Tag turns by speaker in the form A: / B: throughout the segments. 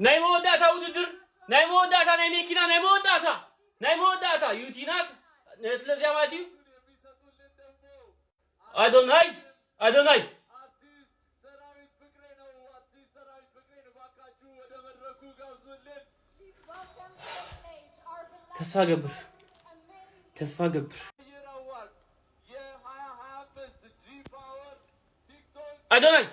A: ናይ መወዳእታ ውድድር ናይ መወዳእታ ናይ መኪና ናይ መወዳእታ ዩቲናስ ነትለዚያ ማለት እዩ አዶናይ ተስፋ ገብር አዶናይ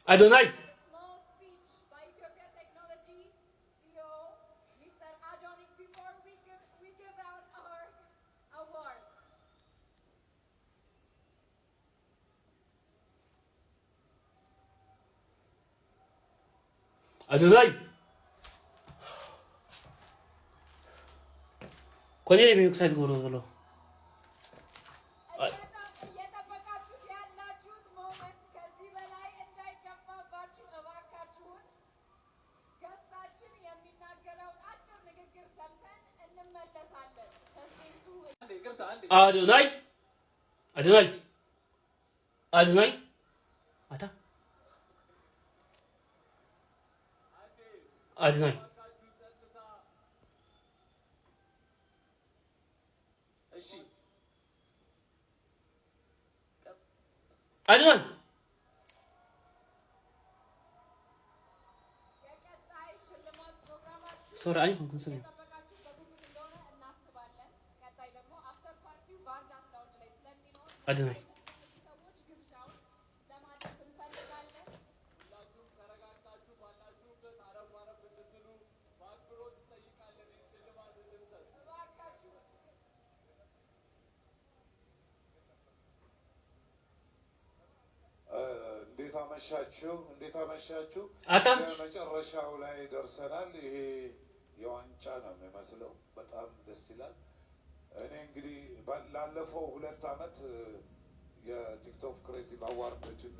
A: Adonai.
B: Small speech by Ethiopia Technology CEO, Mr. Adonik, before we give out our award.
A: Adonai. Kwenye ni excited golo. Adonai. Ata. Adonai. Adonai. Sorry, I don't know. Adonai.
C: እንዴት አመሻችሁ መጨረሻው ላይ ደርሰናል። ይሄ የዋንጫ ነው የሚመስለው። በጣም ደስ ይላል። እኔ እንግዲህ ላለፈው 2 ዓመት የቲክቶክ ክሬቲቭ አዋርዶችን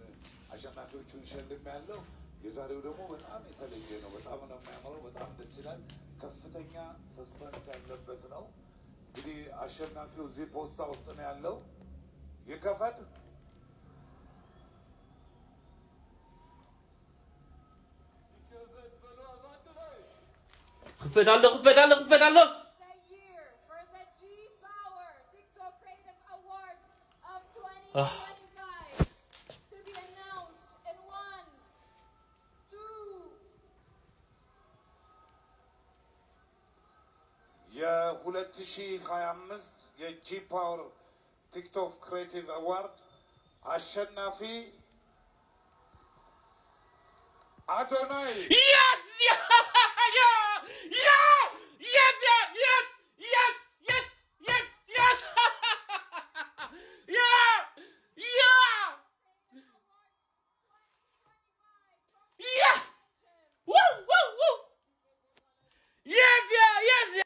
C: አሸናፊዎቹን ሸልም ያለው የዛሬው ደግሞ በጣም የተለየ ነው። በጣም ነው የሚያምረው። በጣም ደስ ይላል። ከፍተኛ ሰስፐንስ ያለበት ነው። እንግዲህ አሸናፊው እዚህ ፖስታ ውስጥ ነው ያለው። ይከፈት
A: خفتالله
B: The year for the G Power TikTok Creative Awards of 2025 to be announced in 1, 2.
C: የ2025 የጂ ፓወር ቲክቶክ ክሬቲቭ አዋርድ አሸናፊ አዶናይ
A: Yes!